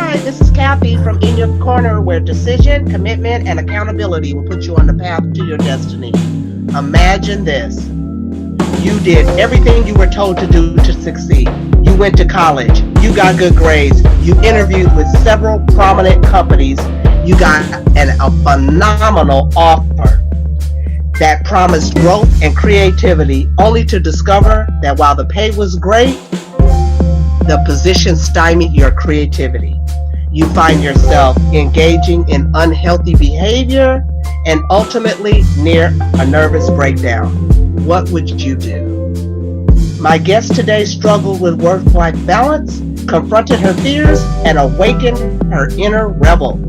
Hi, this is Kathy from In Your Corner, where decision, commitment, and accountability will put you on the path to your destiny. Imagine this. You did everything you were told to do to succeed. You went to college. You got good grades. You interviewed with several prominent companies. You got a phenomenal offer that promised growth and creativity, only to discover that while the pay was great, the position stymied your creativity. You find yourself engaging in unhealthy behavior and ultimately near a nervous breakdown. What would you do? My guest today struggled with work-life balance, confronted her fears, and awakened her inner rebel.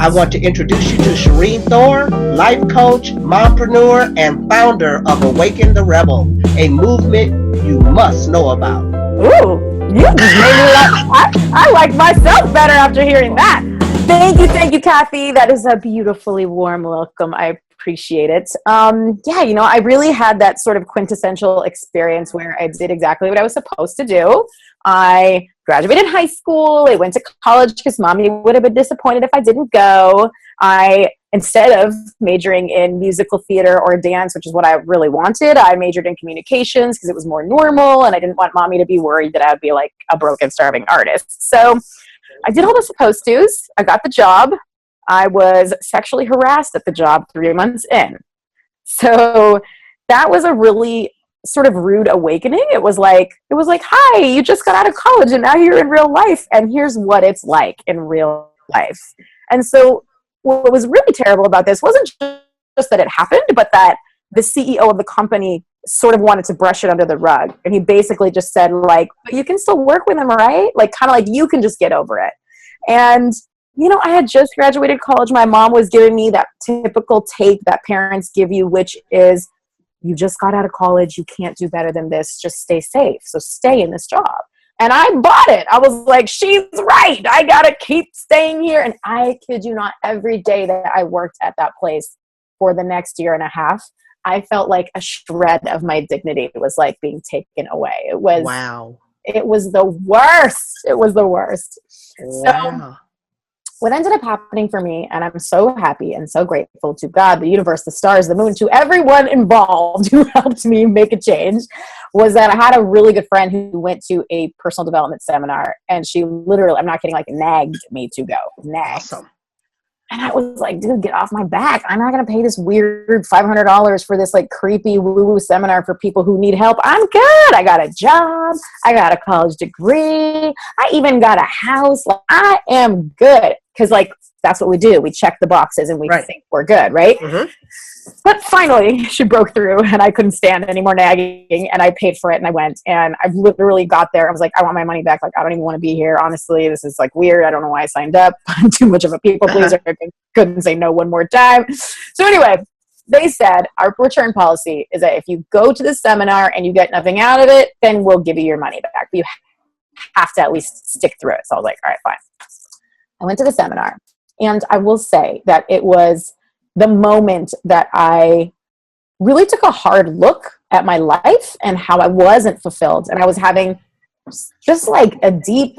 I want to introduce you to Shereen Thor, life coach, mompreneur, and founder of Awaken the Rebel, a movement you must know about. Ooh, you just made me I like myself better after hearing that. Thank you, Kathy. That is a beautifully warm welcome. I appreciate it. I really had that sort of quintessential experience where I did exactly what I was supposed to do. I graduated high school. I went to college because mommy would have been disappointed if I didn't go. Instead of majoring in musical theater or dance, which is what I really wanted, I majored in communications because it was more normal and I didn't want mommy to be worried that I would be like a broken, starving artist. So I did all the supposed to's. I got the job. I was sexually harassed at the job 3 months in. So that was a really sort of rude awakening. It was like, hi, you just got out of college and now you're in real life. And here's what it's like in real life. And so what was really terrible about this wasn't just that it happened, but that the CEO of the company sort of wanted to brush it under the rug. And he basically just said, like, but you can still work with him, right? Like, kind of like, you can just get over it. And, I had just graduated college. My mom was giving me that typical take that parents give you, which is, you just got out of college. You can't do better than this. Just stay safe. So stay in this job. And I bought it. I was like, she's right. I got to keep staying here. And I kid you not, every day that I worked at that place for the next year and a half, I felt like a shred of my dignity was like being taken away. It was, wow. It was the worst. It was the worst. Wow. So what ended up happening for me, and I'm so happy and so grateful to God, the universe, the stars, the moon, to everyone involved who helped me make a change, was that I had a really good friend who went to a personal development seminar, and she literally, I'm not kidding, like nagged me to go. Nagged. Awesome. And I was like, dude, get off my back. I'm not going to pay this weird $500 for this like creepy woo-woo seminar for people who need help. I'm good. I got a job. I got a college degree. I even got a house. Like, I am good. Because like, that's what we do. We check the boxes and we think we're good, right? Mm-hmm. But finally, she broke through and I couldn't stand any more nagging and I paid for it and I went and I literally got there. I was like, I want my money back. Like, I don't even want to be here. Honestly, this is like weird. I don't know why I signed up. I'm too much of a people pleaser. I couldn't say no one more time. So anyway, they said our return policy is that if you go to the seminar and you get nothing out of it, then we'll give you your money back. But you have to at least stick through it. So I was like, all right, fine. I went to the seminar and I will say that it was the moment that I really took a hard look at my life and how I wasn't fulfilled. And I was having just like a deep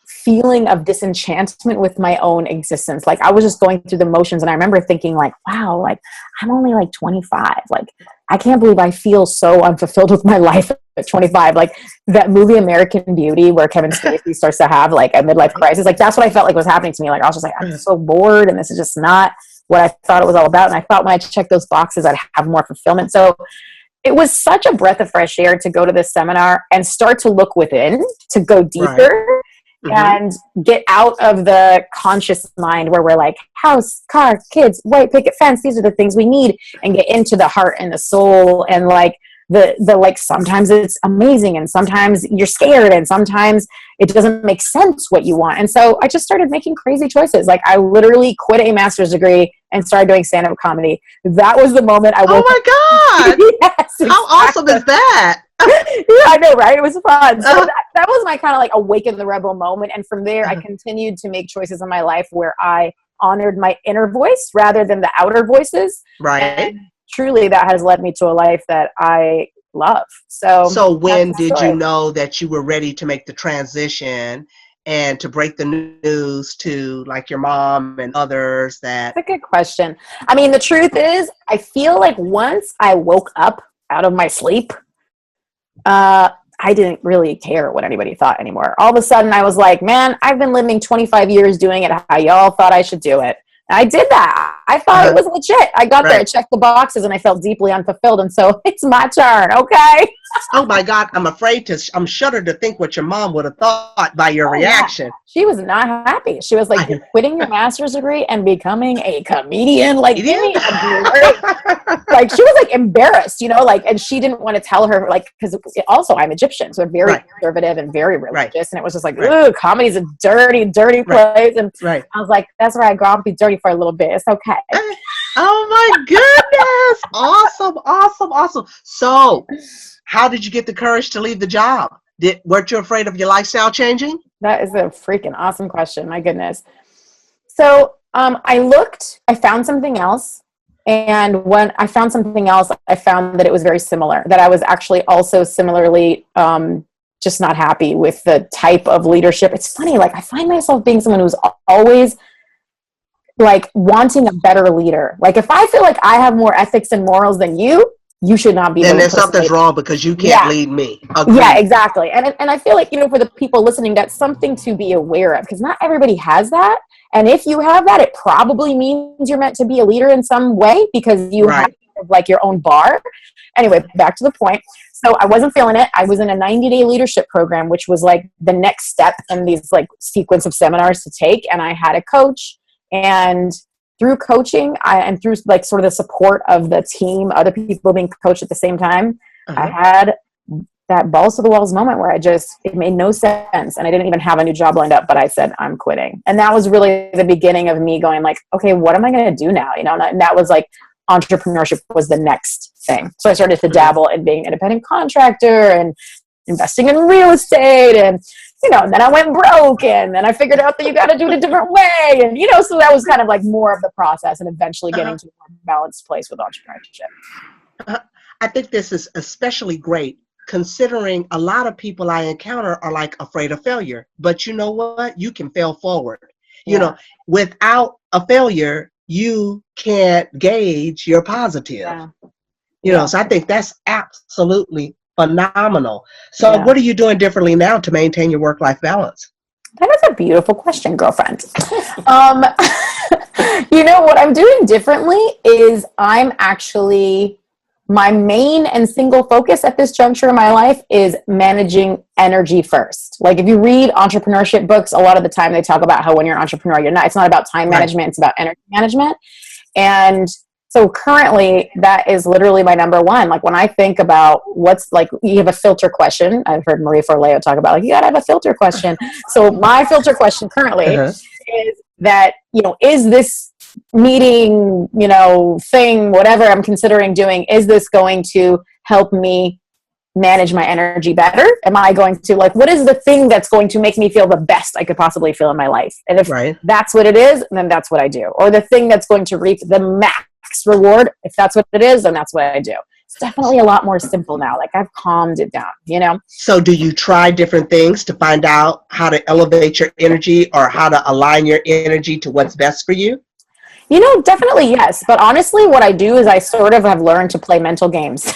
feeling of disenchantment with my own existence. Like I was just going through the motions. And I remember thinking like, wow, like I'm only like 25. Like I can't believe I feel so unfulfilled with my life at 25. Like that movie American Beauty where Kevin Spacey starts to have like a midlife crisis. Like that's what I felt like was happening to me. Like I was just like, I'm so bored and this is just not what I thought it was all about. And I thought when I checked those boxes, I'd have more fulfillment. So it was such a breath of fresh air to go to this seminar and start to look within, to go deeper and get out of the conscious mind where we're like house, car, kids, white picket fence. These are the things we need, and get into the heart and the soul. And like the like, sometimes it's amazing and sometimes you're scared and sometimes it doesn't make sense what you want. And so I just started making crazy choices. Like I literally quit a master's degree and started doing stand-up comedy. That was the moment I woke Oh my God. Yes, exactly. How awesome is that? Yeah, I know, right? It was fun. So that was my kind of like awaken the rebel moment. And from there, I continued to make choices in my life where I honored my inner voice rather than the outer voices. Right. And truly, that has led me to a life that I love. So when did you know that you were ready to make the transition and to break the news to like your mom and others that? That's a good question. I mean, the truth is, I feel like once I woke up out of my sleep, I didn't really care what anybody thought anymore. All of a sudden, I was like, man, I've been living 25 years doing it how y'all thought I should do it. And I did that. I thought it was legit. I got there, checked the boxes, and I felt deeply unfulfilled. And so it's my turn, okay? Oh my God, I'm shuddered to think what your mom would have thought by your reaction. Yeah. She was not happy. She was like, you're quitting your master's degree and becoming a comedian. Like, give me a break. Like, she was like embarrassed, you know, like, and she didn't want to tell her, like, because also I'm Egyptian, so very conservative and very religious. And it was just like, ooh, comedy's a dirty, dirty place. And I was like, that's where I grew up, be dirty for a little bit. It's okay. Oh my goodness. Awesome, awesome, awesome. So how did you get the courage to leave the job? Weren't you afraid of your lifestyle changing? That is a freaking awesome question. My goodness. So I found something else. And when I found something else, I found that it was very similar, that I was actually also similarly just not happy with the type of leadership. It's funny, like I find myself being someone who's always like wanting a better leader. Like if I feel like I have more ethics and morals than you should not be. Then there's something's wrong because you can't lead me. Agreed. Yeah, exactly. And I feel like, you know, for the people listening, that's something to be aware of, because not everybody has that. And if you have that, it probably means you're meant to be a leader in some way, because you have like your own bar. Anyway, back to the point. So I wasn't feeling it. I was in a 90-day leadership program, which was like the next step in these like sequence of seminars to take. And I had a coach, and through coaching and through like sort of the support of the team, other people being coached at the same time, I had that balls to the walls moment where it made no sense. And I didn't even have a new job lined up, but I said, I'm quitting. And that was really the beginning of me going like, okay, what am I going to do now? You know, and that was like, entrepreneurship was the next thing. So I started to dabble in being an independent contractor and investing in real estate, and you know, and then I went broke, and then I figured out that you got to do it a different way, and you know, so that was kind of like more of the process, and eventually getting to a more balanced place with entrepreneurship. I think this is especially great considering a lot of people I encounter are like afraid of failure, but you know what? You can fail forward. You know, without a failure, you can't gauge your positive. You know, so I think that's absolutely phenomenal. So what are you doing differently now to maintain your work-life balance? That is a beautiful question, girlfriend. You know, what I'm doing differently is my main and single focus at this juncture in my life is managing energy first. Like if you read entrepreneurship books, a lot of the time they talk about how when you're an entrepreneur, it's not about time management, it's about energy management. And so currently that is literally my number one. Like when I think about what's like, you have a filter question. I've heard Marie Forleo talk about like, you gotta have a filter question. So my filter question currently is that, you know, is this meeting, you know, thing, whatever I'm considering doing, is this going to help me manage my energy better? Am I going to like, what is the thing that's going to make me feel the best I could possibly feel in my life? And if that's what it is, then that's what I do. Or the thing that's going to reap the max reward, if that's what it is, then that's what I do. It's definitely a lot more simple now. Like I've calmed it down, you know? So do you try different things to find out how to elevate your energy or how to align your energy to what's best for you? You know, definitely yes. But honestly, what I do is I sort of have learned to play mental games.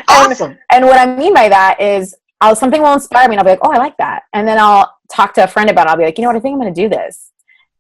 Awesome. And what I mean by that is something will inspire me and I'll be like, oh, I like that. And then I'll talk to a friend about it. I'll be like, you know what, I think I'm going to do this.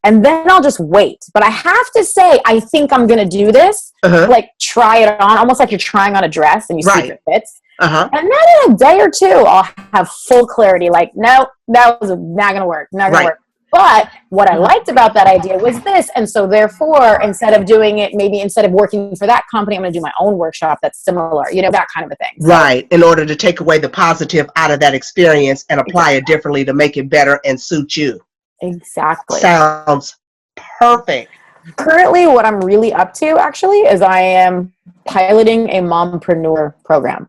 And then I'll just wait. But I have to say, I think I'm going to do this. Like try it on, almost like you're trying on a dress and you see if it fits. And then in a day or two, I'll have full clarity. Like, no, that was not going to work. Not going to work. But what I liked about that idea was this. And so therefore, instead of working for that company, I'm going to do my own workshop that's similar, you know, that kind of a thing. So, in order to take away the positive out of that experience and apply it differently to make it better and suit you. Exactly. Sounds perfect. Currently, what I'm really up to actually is I am piloting a Mompreneur program.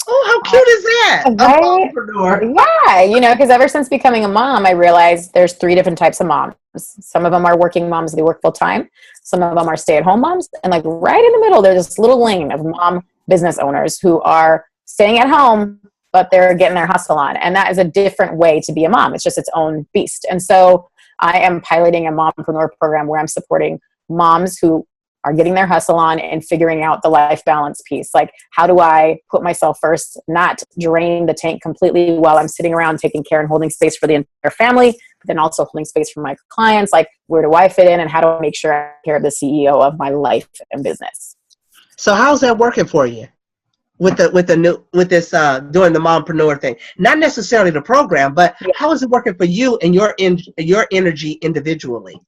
Oh, how cute is that? Right? A mompreneur. Yeah, you know, because ever since becoming a mom, I realized there's 3 different types of moms. Some of them are working moms, they work full time. Some of them are stay-at-home moms. And like right in the middle, there's this little lane of mom business owners who are staying at home, but they're getting their hustle on. And that is a different way to be a mom. It's just its own beast. And so I am piloting a mompreneur program where I'm supporting moms who are getting their hustle on and figuring out the life balance piece. Like, how do I put myself first, not drain the tank completely while I'm sitting around taking care and holding space for the entire family, but then also holding space for my clients? Like, where do I fit in, and how do I make sure I take care of the CEO of my life and business? So how's that working for you with this doing the mompreneur thing? Not necessarily the program, but how is it working for you and your energy individually?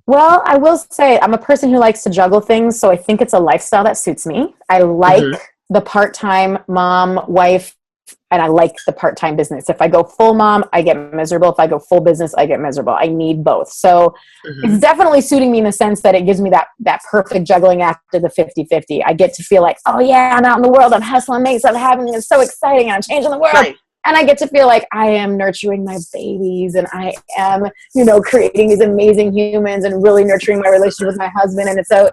Well, I will say I'm a person who likes to juggle things, so I think it's a lifestyle that suits me. I like the part-time mom, wife, and I like the part-time business. If I go full mom, I get miserable. If I go full business, I get miserable. I need both. So it's definitely suiting me in the sense that it gives me that perfect juggling after the 50-50. I get to feel like, oh yeah, I'm out in the world. I'm hustling, making stuff happening. It's so exciting. And I'm changing the world. Right. And I get to feel like I am nurturing my babies, and I am, creating these amazing humans and really nurturing my relationship with my husband. And so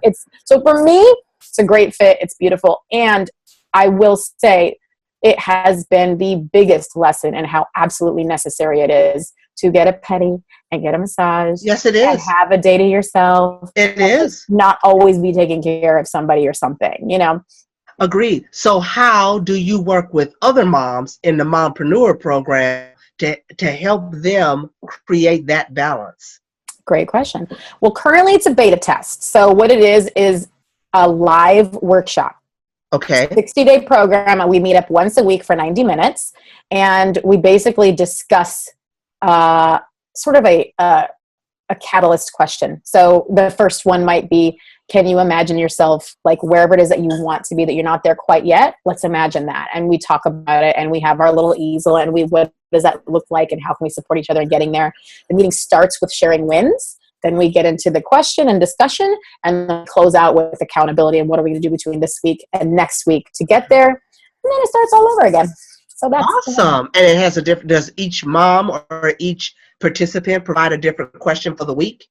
for me, it's a great fit. It's beautiful. And I will say it has been the biggest lesson in how absolutely necessary it is to get a pedi and get a massage. Yes, it is. And have a day to yourself. It is. Not always be taking care of somebody or something, Agreed. So how do you work with other moms in the mompreneur program to help them create that balance? Great question. Well, currently it's a beta test. So what it is a live workshop. Okay. 60-day program. We meet up once a week for 90 minutes, and we basically discuss sort of a catalyst question. So the first one might be, can you imagine yourself like wherever it is that you want to be, that you're not there quite yet? Let's imagine that. And we talk about it, and we have our little easel, and what does that look like, and how can we support each other in getting there? The meeting starts with sharing wins. Then we get into the question and discussion, and then close out with accountability and what are we going to do between this week and next week to get there. And then it starts all over again. So that's awesome. And it has does each mom or each participant provide a different question for the week?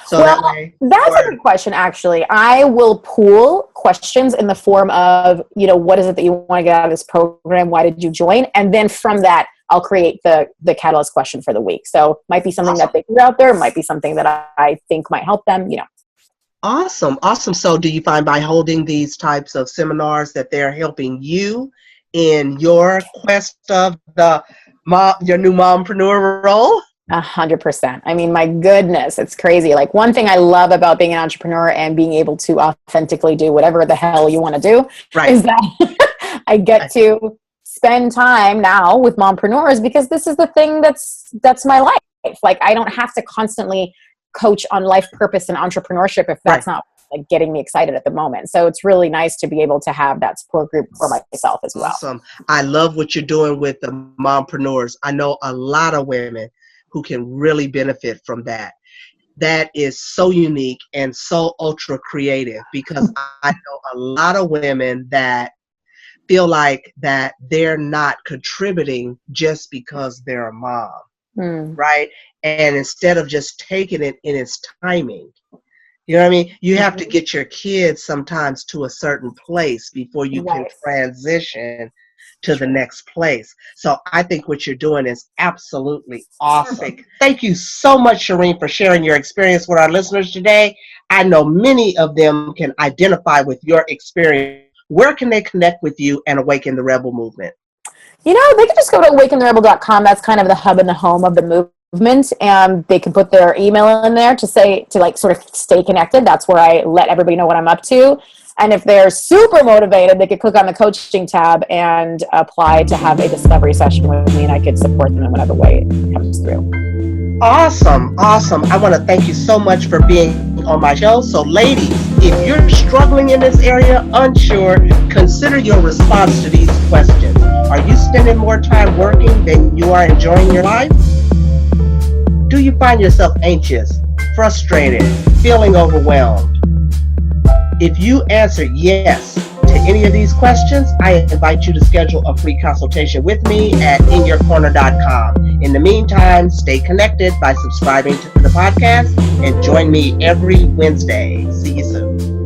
So that's a good question, actually. I will pool questions in the form of, what is it that you want to get out of this program? Why did you join? And then from that, I'll create the catalyst question for the week. So it might be something that they figure out there. It might be something that I think might help them, Awesome. So do you find by holding these types of seminars that they're helping you in your quest of your new mompreneur role? 100%. I mean, my goodness, it's crazy. Like, one thing I love about being an entrepreneur and being able to authentically do whatever the hell you want to do is that I get to spend time now with mompreneurs, because this is the thing that's my life. Like, I don't have to constantly coach on life purpose and entrepreneurship if that's not like getting me excited at the moment. So it's really nice to be able to have that support group for myself as well. Awesome. I love what you're doing with the mompreneurs. I know a lot of women who can really benefit from that. That is so unique and so ultra creative, because I know a lot of women that feel like that they're not contributing just because they're a mom, right? And instead of just taking it in its timing, you know what I mean? You have to get your kids sometimes to a certain place before you can transition to the next place. So I think what you're doing is absolutely awesome. Thank you so much, Shereen, for sharing your experience with our listeners today. I know many of them can identify with your experience. Where can they connect with you and Awaken the Rebel movement? They can just go to awakentherebel.com. That's kind of the hub and the home of the movement. And they can put their email in there to sort of stay connected. That's where I let everybody know what I'm up to. And if they're super motivated, they could click on the coaching tab and apply to have a discovery session with me, and I could support them in whatever way it comes through. Awesome. I want to thank you so much for being on my show. So ladies, if you're struggling in this area, unsure, consider your response to these questions. Are you spending more time working than you are enjoying your life? Do you find yourself anxious, frustrated, feeling overwhelmed? If you answer yes to any of these questions, I invite you to schedule a free consultation with me at inyourkorner.com. In the meantime, stay connected by subscribing to the podcast and join me every Wednesday. See you soon.